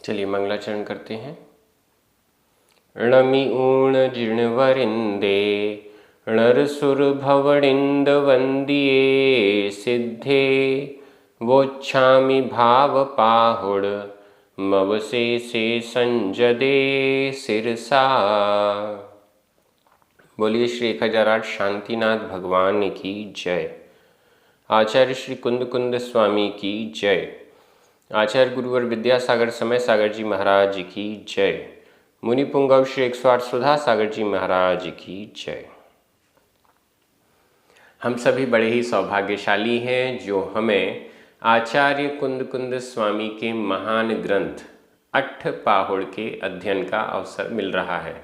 चलिए मंगलाचरण करते हैं। णमि ऊण जिणवरिंदे णरसुर भवनिंद वंदिये सिद्धे वोच्छामि भाव पाहुड़ मवसे से संजदे सिरसा। बोलिए श्री 1008 शांतिनाथ भगवान की जय। आचार्य श्री कुंद कुंद स्वामी की जय। आचार्य गुरुवर विद्यासागर समय सागर जी महाराज की जय। मुनि पुंगव श्री 108 सुधा सागर जी महाराज की जय। हम सभी बड़े ही सौभाग्यशाली हैं जो हमें आचार्य कुंद कुंद स्वामी के महान ग्रंथ अट्ठपाहुड़ के अध्ययन का अवसर मिल रहा है।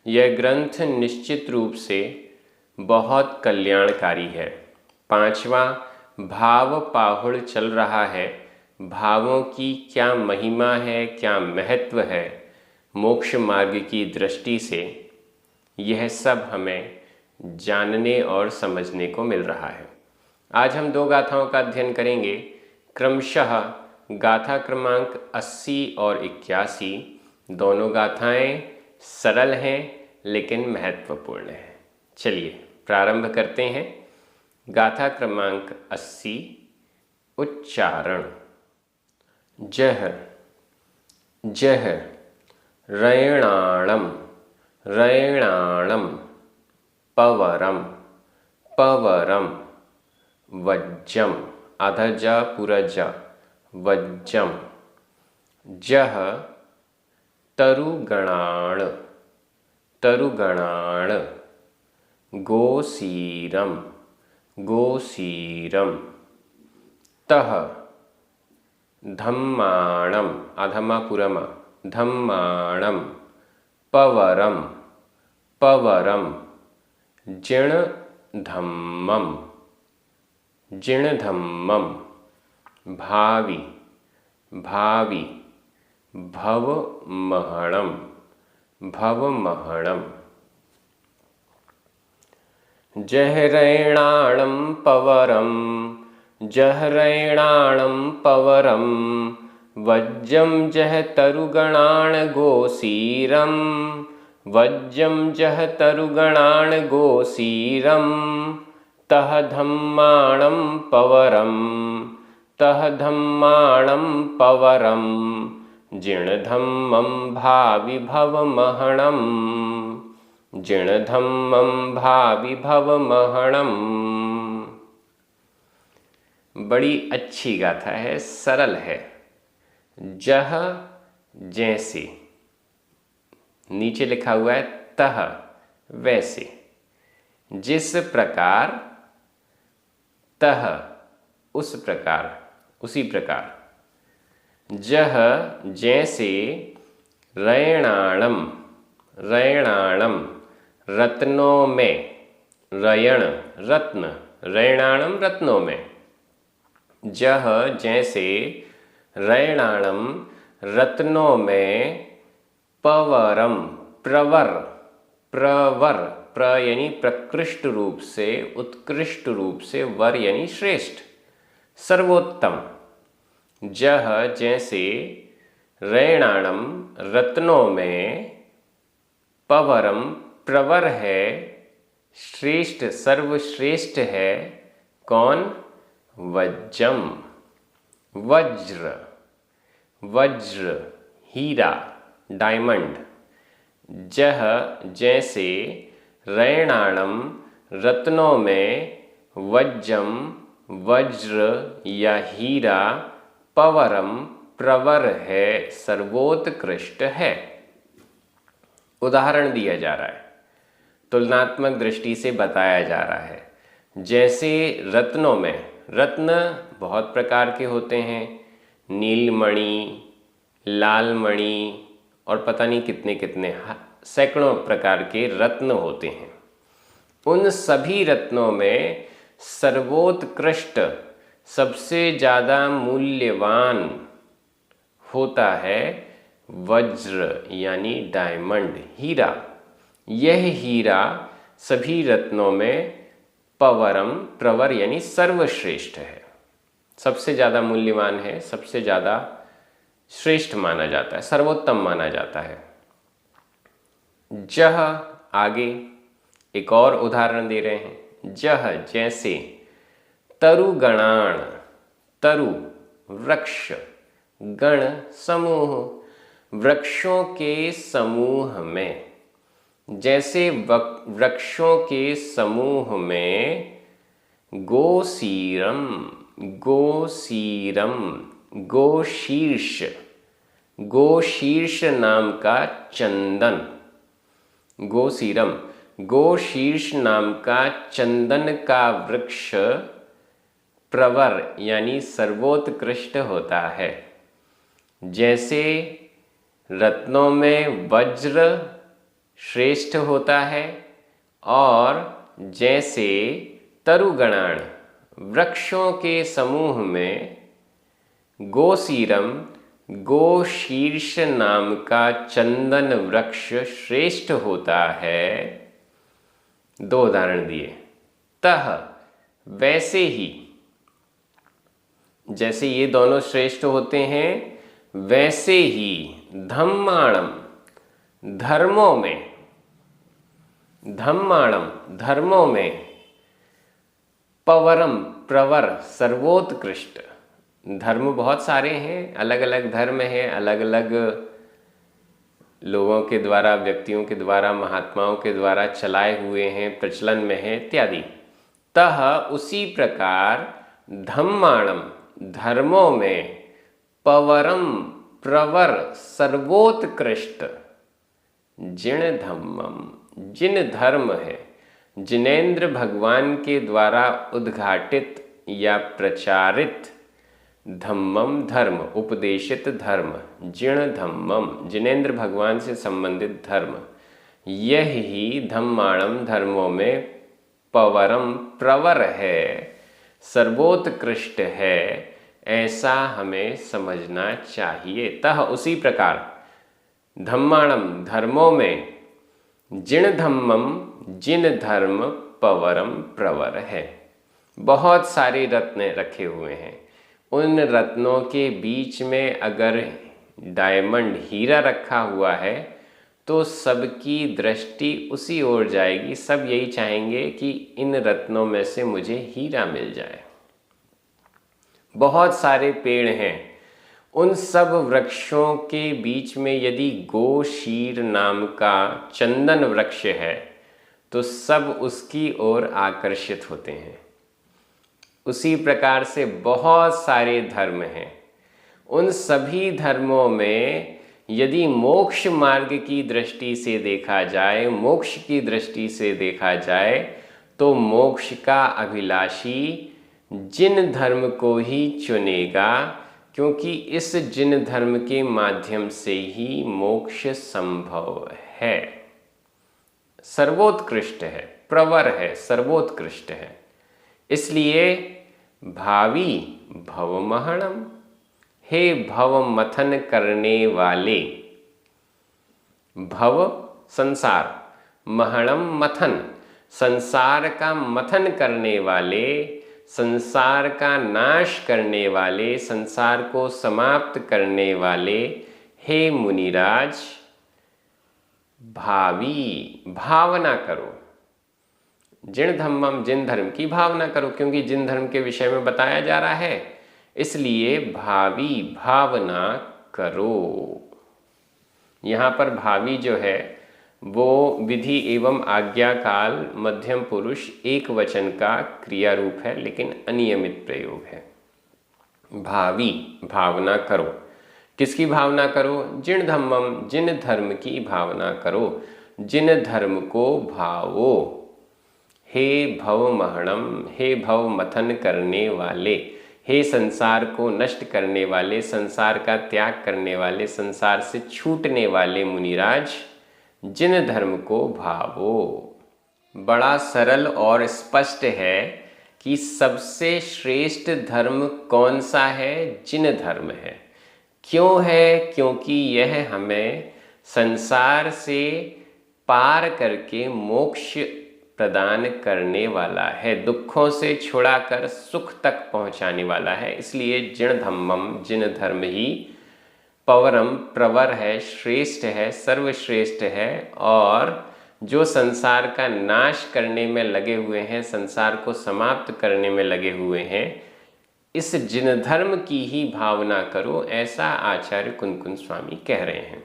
यह ग्रंथ निश्चित रूप से बहुत कल्याणकारी है। 5वां भाव पाहुड़ चल रहा है। भावों की क्या महिमा है, क्या महत्व है मोक्ष मार्ग की दृष्टि से, यह सब हमें जानने और समझने को मिल रहा है। आज हम 2 गाथाओं का अध्ययन करेंगे, क्रमशः गाथा क्रमांक 80 और 81। दोनों गाथाएं सरल हैं लेकिन महत्वपूर्ण हैं। चलिए प्रारंभ करते हैं। गाथा क्रमांक 80। उच्चारण। जह जह रैणाणं रैणाणं पवरं पवरं वज्जम अधज पुरज वज्जम। जह तरुगणाण तरुगणाण गोसीरं गोसीरं। तह धम्माणं अधमपुरम धम्माणं पवरं पवरं जिणधम्मं जिणधम्मं। भावि भावि भवमहणं भवमहणम्। जहरैणाणं पवरं जहरैणाणं पवरं वज्जं जह तरुगणाण गोसीरं वज्जं जह तरुगणाण गोसीरं। तह धम्माणं पवरं तह धम्माणं पवरं जिणधम्मं भावि भवमहणं जिणधम्मं भावि भवमहणम्। बड़ी अच्छी गाथा है, सरल है। जह जैसे, नीचे लिखा हुआ है तह वैसे, जिस प्रकार, तह उस प्रकार उसी प्रकार। जह जैसे, रैणाणं रैणाणं रत्नों में, रयण रत्न, रैणाणं रत्नों में। जह जैसे, रैणाणं रत्नों में, पवरम प्रवर प्रवर प्र यानी प्रकृष्ट रूप से, उत्कृष्ट रूप से, वर यानी श्रेष्ठ, सर्वोत्तम। जह जैसे, रैणाणं रत्नों में, पवरम प्रवर है, श्रेष्ठ सर्वश्रेष्ठ है। कौन? वज्जम वज्र वज्र हीरा डायमंड। जह जैसे, रैणाणं रत्नों में, वज्जम वज्र या हीरा, पवरम प्रवर है, सर्वोत्कृष्ट है। उदाहरण दिया जा रहा है, तुलनात्मक दृष्टि से बताया जा रहा है। जैसे रत्नों में, रत्न बहुत प्रकार के होते हैं, नीलमणि, लालमणि और पता नहीं कितने कितने सैकड़ों प्रकार के रत्न होते हैं। उन सभी रत्नों में सर्वोत्कृष्ट, सबसे ज़्यादा मूल्यवान होता है वज्र यानी डायमंड, हीरा। यह हीरा सभी रत्नों में पवरम प्रवर यानी सर्वश्रेष्ठ है, सबसे ज़्यादा मूल्यवान है, सबसे ज़्यादा श्रेष्ठ माना जाता है, सर्वोत्तम माना जाता है। जह, आगे एक और उदाहरण दे रहे हैं। जह जैसे, तरुगणान, तरु वृक्ष, गण समूह, वृक्षों के समूह में, जैसे वृक्षों के समूह में गोसीरम, गोसीरम, गोशीर्ष, गोशीर्ष नाम का चंदन, गोसीरम, गोशीर्ष नाम का चंदन का वृक्ष प्रवर यानी सर्वोत्कृष्ट होता है। जैसे रत्नों में वज्र श्रेष्ठ होता है, और जैसे तरुगणाण वृक्षों के समूह में गोसीरम, गोशीर्ष नाम का चंदन वृक्ष श्रेष्ठ होता है। दो उदाहरण दिए। तह वैसे ही, जैसे ये दोनों श्रेष्ठ होते हैं, वैसे ही धम्माणम, धर्मों में, धम्माणम धर्मों में, पवरम प्रवर सर्वोत्कृष्ट। धर्म बहुत सारे हैं, अलग अलग धर्म हैं, अलग अलग लोगों के द्वारा, व्यक्तियों के द्वारा, महात्माओं के द्वारा चलाए हुए हैं, प्रचलन में हैं इत्यादि। तह उसी प्रकार धम्माणम धर्मों में, पवरम प्रवर सर्वोत्कृष्ट, जिन धम्मम जिन धर्म है, जिनेन्द्र भगवान के द्वारा उद्घाटित या प्रचारित, धम्मम धर्म, उपदेशित धर्म, जिण धम्मम जिनेन्द्र भगवान से संबंधित धर्म, यह ही धम्माणम धर्मों में पवरम प्रवर है, सर्वोत्कृष्ट है, ऐसा हमें समझना चाहिए। तह उसी प्रकार धम्माणम धर्मों में, जिण धम्मम जिन धर्म पवरम प्रवर है। बहुत सारे रत्न रखे हुए हैं, उन रत्नों के बीच में अगर डायमंड हीरा रखा हुआ है तो सबकी दृष्टि उसी ओर जाएगी, सब यही चाहेंगे कि इन रत्नों में से मुझे हीरा मिल जाए। बहुत सारे पेड़ हैं, उन सब वृक्षों के बीच में यदि गोशीर नाम का चंदन वृक्ष है तो सब उसकी ओर आकर्षित होते हैं। उसी प्रकार से बहुत सारे धर्म हैं, उन सभी धर्मों में यदि मोक्ष मार्ग की दृष्टि से देखा जाए, मोक्ष की दृष्टि से देखा जाए, तो मोक्ष का अभिलाषी जिन धर्म को ही चुनेगा, क्योंकि इस जिन धर्म के माध्यम से ही मोक्ष संभव है, सर्वोत्कृष्ट है, प्रवर है, सर्वोत्कृष्ट है। इसलिए भावी भवमहणम, हे भव मथन करने वाले, भव संसार, महणम मथन, संसार का मथन करने वाले, संसार का नाश करने वाले, संसार को समाप्त करने वाले, हे मुनिराज भावी भावना करो। जिन धम्मम जिन धर्म की भावना करो, क्योंकि जिन धर्म के विषय में बताया जा रहा है, इसलिए भावी भावना करो। यहाँ पर भावी जो है वो विधि एवं आज्ञा काल मध्यम पुरुष एक वचन का क्रिया रूप है, लेकिन अनियमित प्रयोग है। भावी भावना करो, किसकी भावना करो? जिन धम्मम जिन धर्म की भावना करो, जिन धर्म को भावो। हे भवमहणम, हे भव मथन करने वाले, हे संसार को नष्ट करने वाले, संसार का त्याग करने वाले, संसार से छूटने वाले मुनिराज, जिन धर्म को भावो। बड़ा सरल और स्पष्ट है कि सबसे श्रेष्ठ धर्म कौन सा है? जिन धर्म है। क्यों है? क्योंकि यह हमें संसार से पार करके मोक्ष प्रदान करने वाला है, दुखों से छुड़ाकर सुख तक पहुंचाने वाला है। इसलिए जिन धम्मम जिन धर्म ही पवरम प्रवर है, श्रेष्ठ है, सर्वश्रेष्ठ है, और जो संसार का नाश करने में लगे हुए हैं, संसार को समाप्त करने में लगे हुए हैं, इस जिन धर्म की ही भावना करो, ऐसा आचार्य कुंद स्वामी कह रहे हैं।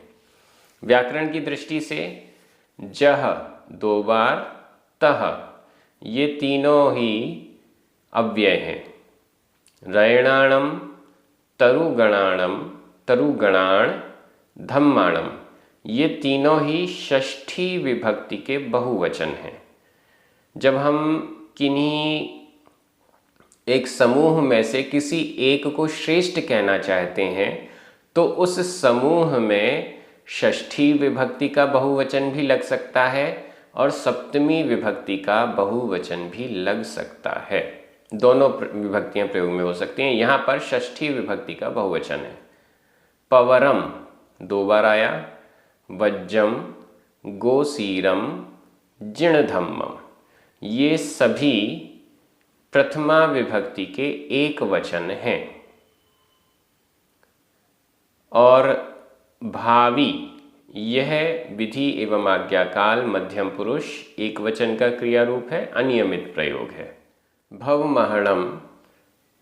व्याकरण की दृष्टि से जह 2 बार, तह, ये तीनों ही अव्यय हैं। रयणाणम, तरुगणाणम, तरुगणाण, धम्माणम, ये तीनों ही षष्ठी विभक्ति के बहुवचन हैं। जब हम किन्हीं एक समूह में से किसी एक को श्रेष्ठ कहना चाहते हैं तो उस समूह में षष्ठी विभक्ति का बहुवचन भी लग सकता है और सप्तमी विभक्ति का बहुवचन भी लग सकता है। दोनों विभक्तियां प्रयोग में हो सकती हैं। यहाँ पर षष्ठी विभक्ति का बहुवचन है। पवरम 2 बार आया, वज्जम, गोसीरम, जिणधम्मम, ये सभी प्रथमा विभक्ति के एक वचन हैं। और भावी, यह विधि एवं आज्ञाकाल मध्यम पुरुष एक वचन का क्रिया रूप है, अनियमित प्रयोग है। भवमहणम,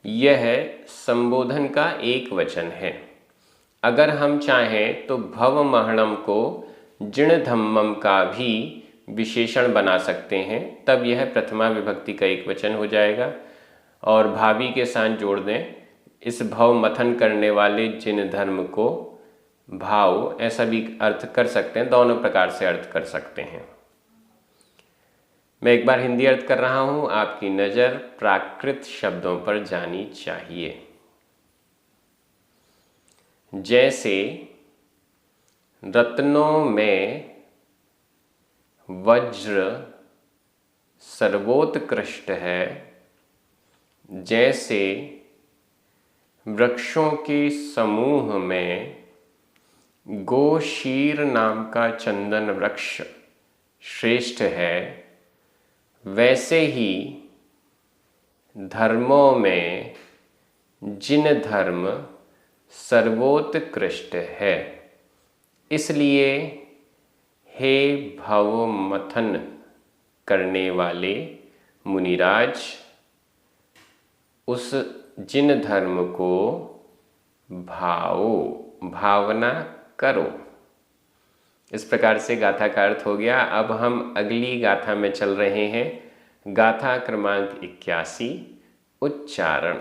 यह संबोधन का एक वचन है। अगर हम चाहें तो भवमहणम को जिणधम्मम का भी विशेषण बना सकते हैं, तब यह प्रथमा विभक्ति का एक वचन हो जाएगा। और भावी के साथ जोड़ दें, इस भव मथन करने वाले जिन धर्म को भाव, ऐसा भी अर्थ कर सकते हैं। दोनों प्रकार से अर्थ कर सकते हैं। मैं एक बार हिंदी अर्थ कर रहा हूं, आपकी नज़र प्राकृत शब्दों पर जानी चाहिए। जैसे रत्नों में वज्र सर्वोत्कृष्ट है, जैसे वृक्षों के समूह में गोशीर नाम का चंदन वृक्ष श्रेष्ठ है, वैसे ही धर्मों में जिन धर्म सर्वोत्कृष्ट है। इसलिए हे भव मथन करने वाले मुनिराज, उस जिन धर्म को भाओ, भावना करो। इस प्रकार से गाथा का अर्थ हो गया। अब हम अगली गाथा में चल रहे हैं। गाथा क्रमांक 81, उच्चारण।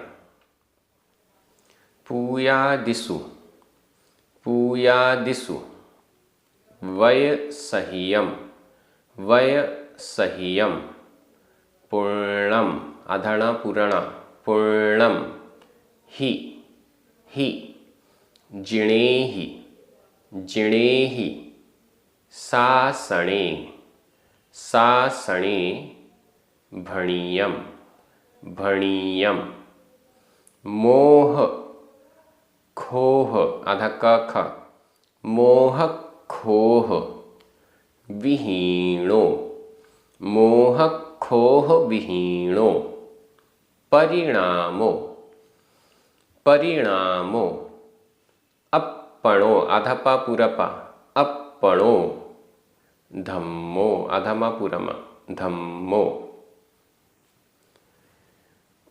पूयादिषु, पूयादिषु, वय सह्यम, वय सह्यम, पूर्णम, आधाना पूर्णा, पूर्णम, हि, हि, जिणेहि, जिणेहि, सासणे, सासणे, भणीयम, भणीयम, मोह, खोह, आधा क ख, मोह खोह, विहीणो, मोह खोह विहीणो, परिणामो, परिणामो, अपणो, आधा पा पूरा पा, अपणो, धम्मो, आधा मा पूरा मा, धम्मो।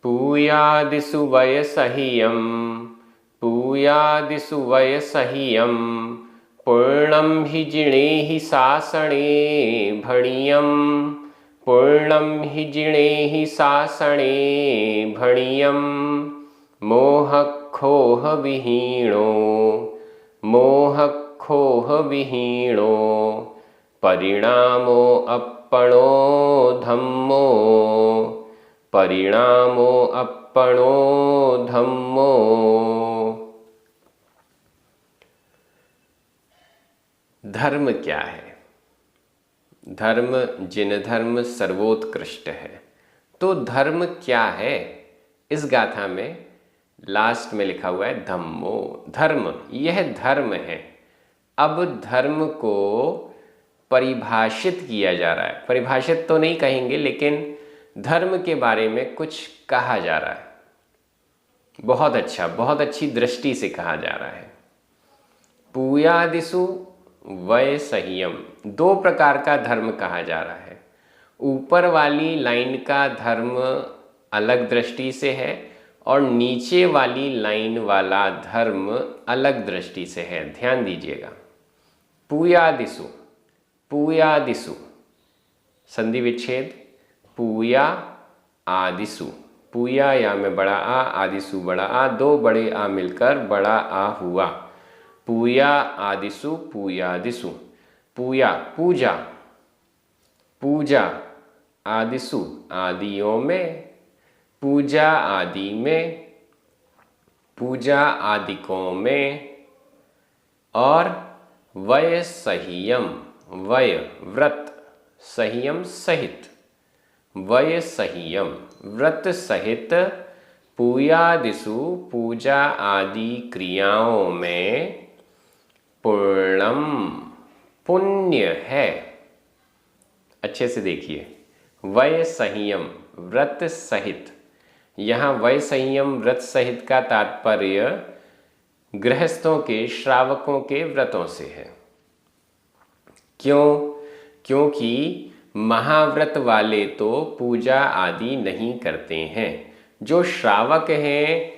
पूयादिषु वयसह्यम, पूयादिषु वयसह्यम, पूर्णम हि जिणेहि सासणे भणीयम, पूर्णम हि जिणेहि सासणे भणीयम, मोह खोह विहीणो, मोह खोह विहीणो, परिणामो अपणो धम्मो, परिणामो अपणो धम्मो। धर्म क्या है? धर्म जिन धर्म सर्वोत्कृष्ट है। तो धर्म क्या है? इस गाथा में लास्ट में लिखा हुआ है धम्मो, धर्म, यह धर्म है। अब धर्म को परिभाषित किया जा रहा है। परिभाषित तो नहीं कहेंगे, लेकिन धर्म के बारे में कुछ कहा जा रहा है। बहुत अच्छा, बहुत अच्छी दृष्टि से कहा जा रहा है। पूयादिषु वय संयम, दो प्रकार का धर्म कहा जा रहा है। ऊपर वाली लाइन का धर्म अलग दृष्टि से है और नीचे वाली लाइन वाला धर्म अलग दृष्टि से है, ध्यान दीजिएगा। पूयादिषु, पूयादिषु संधि विच्छेद, पूया आदिषु, पूया या में बड़ा आ, आदिषु बड़ा आ, दो बड़े आ मिलकर बड़ा आ हुआ। पूया आदिषु पूयादिषु, पूया पूजा, पूजा आदिषु आदियों में, पूजा आदि में, पूजा आदिकों में, और वय संयम, वय व्रत, संयम सहित, वय संयम व्रत सहित पूयादिषु पूजा आदि क्रियाओं में पूर्णम पुण्य है। अच्छे से देखिए, वय संयम व्रत सहित, यहाँ वय संयम व्रत सहित का तात्पर्य गृहस्थों के, श्रावकों के व्रतों से है। क्यों? क्योंकि महाव्रत वाले तो पूजा आदि नहीं करते हैं, जो श्रावक हैं,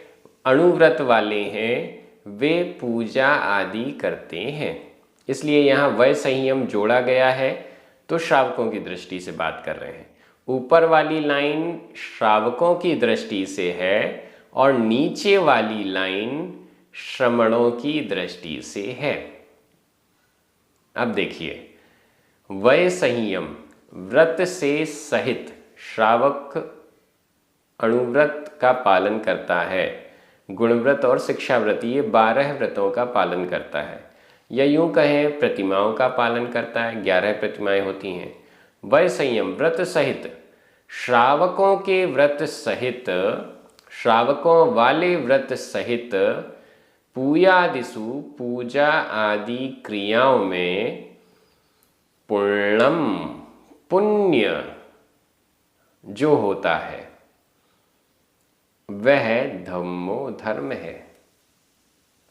अणुव्रत वाले हैं, वे पूजा आदि करते हैं। इसलिए यहाँ वय संयम जोड़ा गया है, तो श्रावकों की दृष्टि से बात कर रहे हैं। ऊपर वाली लाइन श्रावकों की दृष्टि से है और नीचे वाली लाइन श्रमणों की दृष्टि से है। अब देखिए, वय संयम व्रत से सहित श्रावक अणुव्रत का पालन करता है, गुणव्रत और शिक्षा व्रत, ये 12 व्रतों का पालन करता है, या यूं कहें प्रतिमाओं का पालन करता है। 11 प्रतिमाएं होती हैं। वय संयम व्रत सहित, श्रावकों के व्रत सहित, श्रावकों वाले व्रत सहित पूयादिषु पूजा आदि क्रियाओं में पूर्णम पुण्य जो होता है वह धम्मो धर्म है।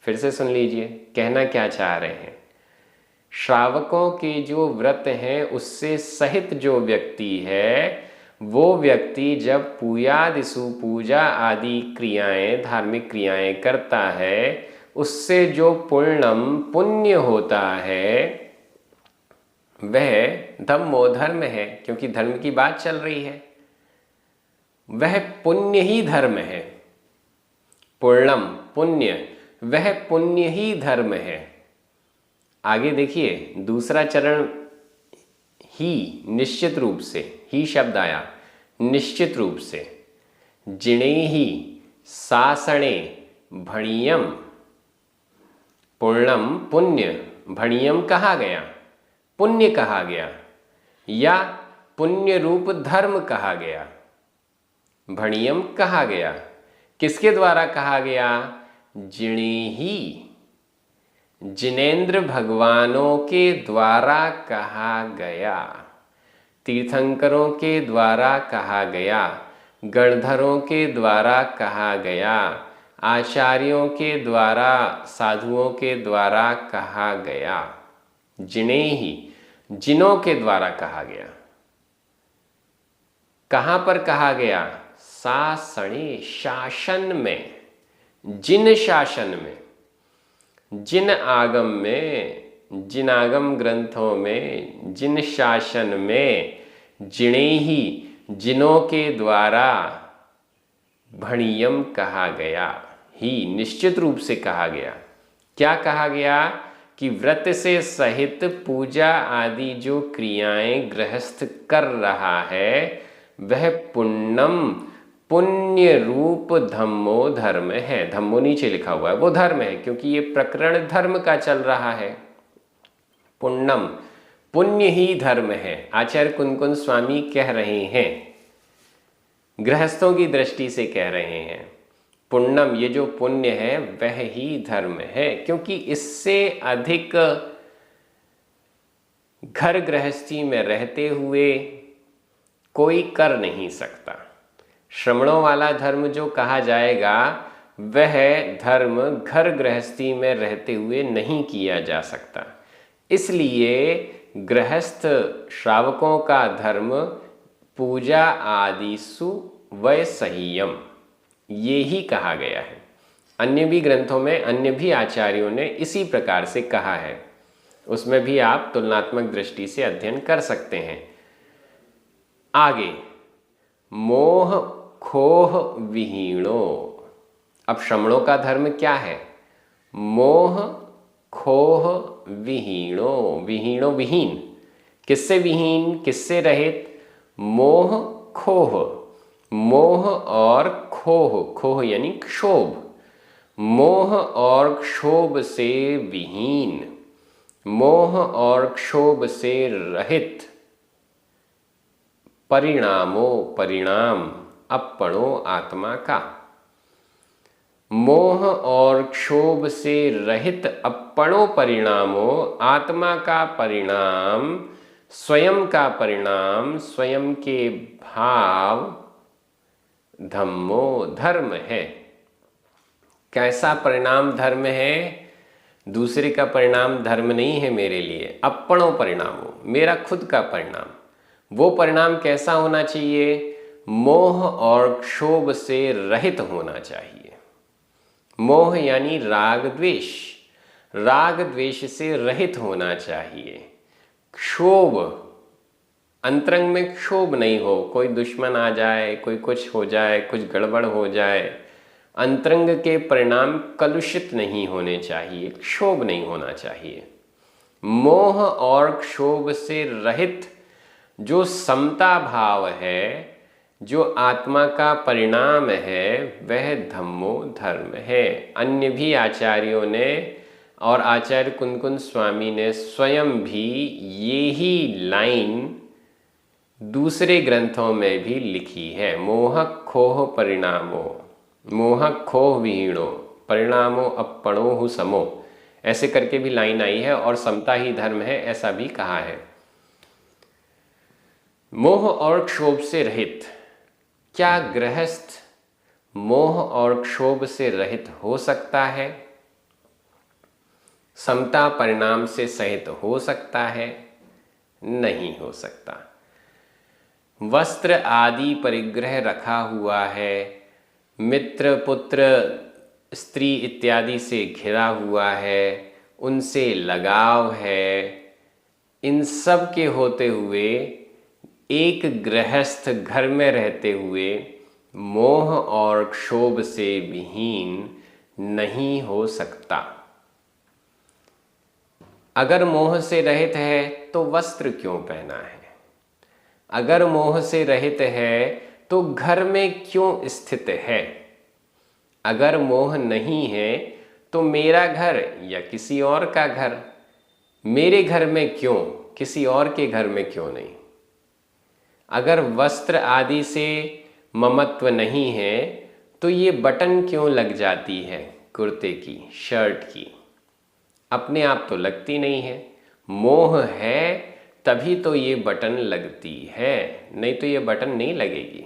फिर से सुन लीजिए, कहना क्या चाह रहे हैं। श्रावकों के जो व्रत हैं उससे सहित जो व्यक्ति है, वो व्यक्ति जब पूयादिषु पूजा आदि क्रियाएं, धार्मिक क्रियाएं करता है, उससे जो पूर्णम पुण्य होता है वह धम्मो धर्म है। क्योंकि धर्म की बात चल रही है, वह पुण्य ही धर्म है। पूर्णम पुण्य, वह पुण्य ही धर्म है। आगे देखिए, दूसरा चरण ही, निश्चित रूप से, ही शब्द आया, निश्चित रूप से, जिणे ही सासणे भणियम, पूर्णम पुण्य, भणियम कहा गया, पुण्य कहा गया, या पुण्य रूप धर्म कहा गया, भणियम कहा गया। किसके द्वारा कहा गया? जिणे ही, जिनेंद्र भगवानों के द्वारा कहा गया, तीर्थंकरों के द्वारा कहा गया, गणधरों के द्वारा कहा गया, आचार्यों के द्वारा, साधुओं के द्वारा कहा गया। जिने ही, जिनों के द्वारा कहा गया। कहाँ पर कहा गया? सासणे, शासन में, जिन शासन में, जिन आगम में, जिन आगम ग्रंथों में, जिन शासन में, जिणे ही, जिनों के द्वारा भणियम कहा गया, ही निश्चित रूप से कहा गया। क्या कहा गया? कि व्रत से सहित पूजा आदि जो क्रियाएं गृहस्थ कर रहा है वह पुण्यम, पुण्य रूप धम्मो धर्म है। धम्मो नीचे लिखा हुआ है, वो धर्म है, क्योंकि ये प्रकरण धर्म का चल रहा है। पुण्यम, पुण्य ही धर्म है। आचार्य कुंदकुंद स्वामी कह रहे हैं, गृहस्थों की दृष्टि से कह रहे हैं, पुण्यम, ये जो पुण्य है वह ही धर्म है, क्योंकि इससे अधिक घर गृहस्थी में रहते हुए कोई कर नहीं सकता। श्रमणों वाला धर्म जो कहा जाएगा वह धर्म घर गृहस्थी में रहते हुए नहीं किया जा सकता। इसलिए गृहस्थ श्रावकों का धर्म पूजा आदिसु वैसह्यम, ये ही कहा गया है। अन्य भी ग्रंथों में अन्य भी आचार्यों ने इसी प्रकार से कहा है, उसमें भी आप तुलनात्मक दृष्टि से अध्ययन कर सकते हैं। आगे, मोह खोह विहीणो। अब श्रमणों का धर्म क्या है? मोह खोह विहीणो। विहीणो विहीन, किससे विहीन, किससे रहित? मोह खोह, मोह और खोह, खोह यानी क्षोभ, मोह और क्षोभ से विहीन, मोह और क्षोभ से रहित, परिणामो परिणाम अपणो आत्मा का। मोह और क्षोभ से रहित अपणो परिणामो, आत्मा का परिणाम, स्वयं का परिणाम, स्वयं के भाव, धम्मो धर्म है। कैसा परिणाम धर्म है? दूसरे का परिणाम धर्म नहीं है मेरे लिए, अपणो परिणामो, मेरा खुद का परिणाम। वो परिणाम कैसा होना चाहिए? मोह और क्षोभ से रहित होना चाहिए। मोह यानी राग द्वेष, राग द्वेष से रहित होना चाहिए। क्षोभ, अंतरंग में क्षोभ नहीं हो, कोई दुश्मन आ जाए, कोई कुछ हो जाए, कुछ गड़बड़ हो जाए, अंतरंग के परिणाम कलुषित नहीं होने चाहिए, क्षोभ नहीं होना चाहिए। मोह और क्षोभ से रहित जो समता भाव है, जो आत्मा का परिणाम है, वह धम्मो धर्म है। अन्य भी आचार्यों ने और आचार्य कुंदकुंद स्वामी ने स्वयं भी ये ही लाइन दूसरे ग्रंथों में भी लिखी है। मोह खोह परिणामो, मोह खोह विहीणो, परिणामो अपणो हु समो, ऐसे करके भी लाइन आई है। और समता ही धर्म है, ऐसा भी कहा है। मोह और क्षोभ से रहित, क्या गृहस्थ मोह और क्षोभ से रहित हो सकता है? समता परिणाम से सहित हो सकता है? नहीं हो सकता। वस्त्र आदि परिग्रह रखा हुआ है, मित्र पुत्र स्त्री इत्यादि से घिरा हुआ है, उनसे लगाव है, इन सब के होते हुए एक गृहस्थ घर में रहते हुए मोह और क्षोभ से विहीन नहीं हो सकता। अगर मोह से रहित है तो वस्त्र क्यों पहना है? अगर मोह से रहित है तो घर में क्यों स्थित है? अगर मोह नहीं है तो मेरा घर या किसी और का घर, मेरे घर में क्यों, किसी और के घर में क्यों नहीं? अगर वस्त्र आदि से ममत्व नहीं है तो ये बटन क्यों लग जाती है कुर्ते की, शर्ट की? अपने आप तो लगती नहीं है। मोह है तभी तो ये बटन लगती है, नहीं तो ये बटन नहीं लगेगी।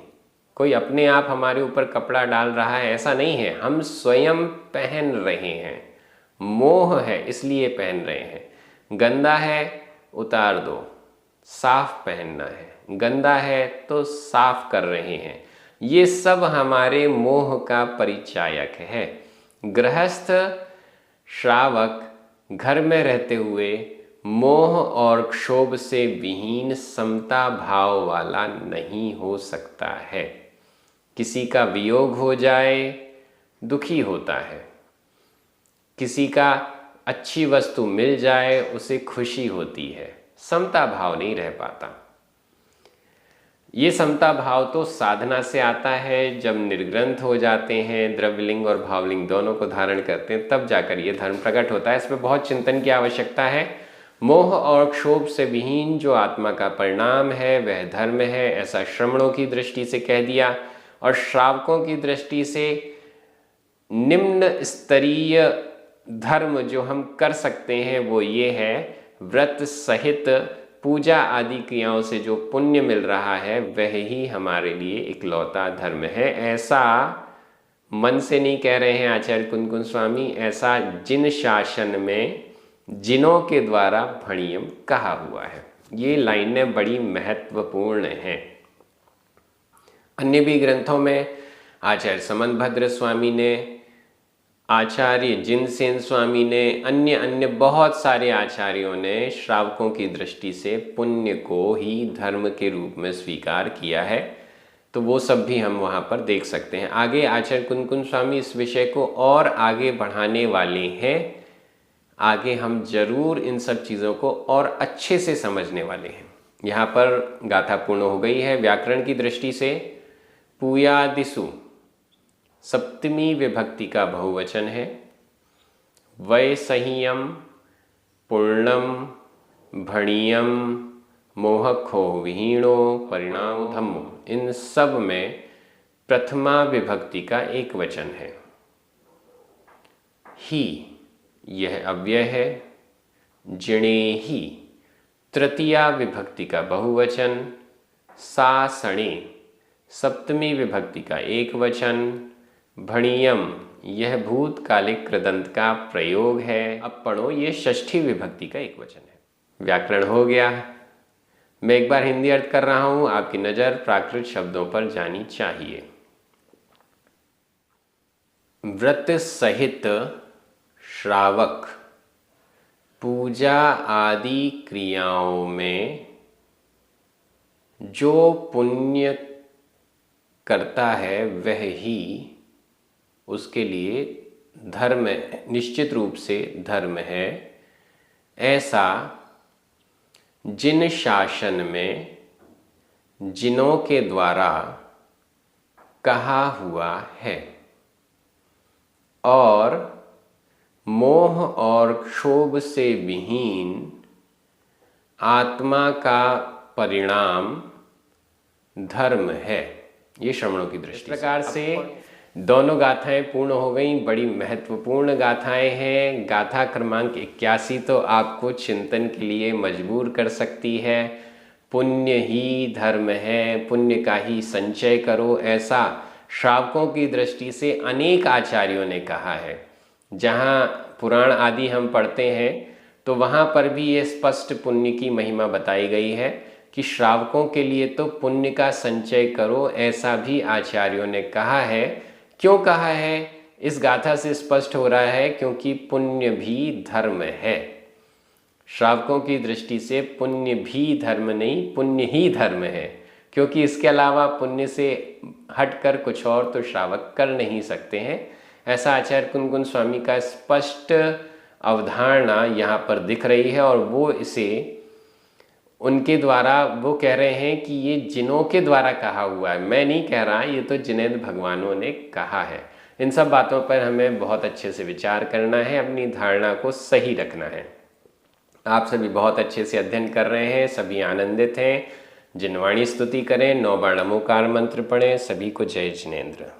कोई अपने आप हमारे ऊपर कपड़ा डाल रहा है ऐसा नहीं है, हम स्वयं पहन रहे हैं। मोह है इसलिए पहन रहे हैं। गंदा है उतार दो, साफ पहनना है। गंदा है तो साफ कर रहे हैं। ये सब हमारे मोह का परिचायक है। गृहस्थ श्रावक घर में रहते हुए मोह और क्षोभ से विहीन समता भाव वाला नहीं हो सकता है। किसी का वियोग हो जाए दुखी होता है, किसी का अच्छी वस्तु मिल जाए उसे खुशी होती है, समता भाव नहीं रह पाता। ये समता भाव तो साधना से आता है, जब निर्ग्रंथ हो जाते हैं, द्रव्यलिंग और भावलिंग दोनों को धारण करते हैं, तब जाकर ये धर्म प्रकट होता है। इसमें बहुत चिंतन की आवश्यकता है। मोह और क्षोभ से विहीन जो आत्मा का परिणाम है वह धर्म है, ऐसा श्रमणों की दृष्टि से कह दिया। और श्रावकों की दृष्टि से निम्न स्तरीय धर्म जो हम कर सकते हैं वो ये है, व्रत सहित पूजा आदि क्रियाओं से जो पुण्य मिल रहा है वह ही हमारे लिए इकलौता धर्म है, ऐसा मन से नहीं कह रहे हैं आचार्य कुंद कुंद स्वामी, ऐसा जिन शासन में जिनों के द्वारा भणियम कहा हुआ है। ये लाइनें बड़ी महत्वपूर्ण हैं। अन्य भी ग्रंथों में आचार्य समंतभद्र स्वामी ने, आचार्य जिनसेन स्वामी ने, अन्य बहुत सारे आचार्यों ने श्रावकों की दृष्टि से पुण्य को ही धर्म के रूप में स्वीकार किया है। तो वो सब भी हम वहाँ पर देख सकते हैं। आगे आचार्य कुंद कुंद स्वामी इस विषय को और आगे बढ़ाने वाले हैं। आगे हम जरूर इन सब चीज़ों को और अच्छे से समझने वाले हैं। यहाँ पर गाथा पूर्ण हो गई है। व्याकरण की दृष्टि से पूयादिसु सप्तमी विभक्ति का बहुवचन है। वैसह्यम, पूर्णम, भणियम, मोहखो, विहीणो, परिणाम, धम्मो, इन सब में प्रथमा विभक्ति का एक वचन है। ही, यह अव्यय है। जिणे ही, तृतीया विभक्ति का बहुवचन। सा, सणे, सप्तमी विभक्ति का एक वचन। भणियम, यह भूतकालिक कृदंत का प्रयोग है। अपणो, ये षष्ठी विभक्ति का एक वचन है। व्याकरण हो गया। मैं एक बार हिंदी अर्थ कर रहा हूं, आपकी नज़र प्राकृत शब्दों पर जानी चाहिए। व्रत सहित श्रावक पूजा आदि क्रियाओं में जो पुण्य करता है वह ही उसके लिए धर्म, निश्चित रूप से धर्म है। ऐसा जिन शासन में जिनों के द्वारा कहा हुआ है और मोह और क्षोभ से विहीन आत्मा का परिणाम धर्म है। ये श्रवणों की दृष्टि। इस प्रकार से दोनों गाथाएं पूर्ण हो गई। बड़ी महत्वपूर्ण गाथाएं हैं। गाथा क्रमांक 81 तो आपको चिंतन के लिए मजबूर कर सकती है। पुण्य ही धर्म है, पुण्य का ही संचय करो, ऐसा श्रावकों की दृष्टि से अनेक आचार्यों ने कहा है। जहाँ पुराण आदि हम पढ़ते हैं तो वहाँ पर भी ये स्पष्ट पुण्य की महिमा बताई गई है कि श्रावकों के लिए तो पुण्य का संचय करो, ऐसा भी आचार्यों ने कहा है। क्यों कहा है? इस गाथा से स्पष्ट हो रहा है क्योंकि पुण्य भी धर्म है। श्रावकों की दृष्टि से पुण्य भी धर्म नहीं, पुण्य ही धर्म है, क्योंकि इसके अलावा पुण्य से हटकर कुछ और तो श्रावक कर नहीं सकते हैं। ऐसा आचार्य कुंद कुंद स्वामी का स्पष्ट अवधारणा यहाँ पर दिख रही है और वो इसे उनके द्वारा वो कह रहे हैं कि ये जिनों के द्वारा कहा हुआ है। मैं नहीं कह रहा, ये तो जिनेंद्र भगवानों ने कहा है। इन सब बातों पर हमें बहुत अच्छे से विचार करना है, अपनी धारणा को सही रखना है। आप सभी बहुत अच्छे से अध्ययन कर रहे हैं, सभी आनंदित हैं। जिनवाणी स्तुति करें, 9 बार नमोकार मंत्र पढ़ें। सभी को जय जिनेंद्र।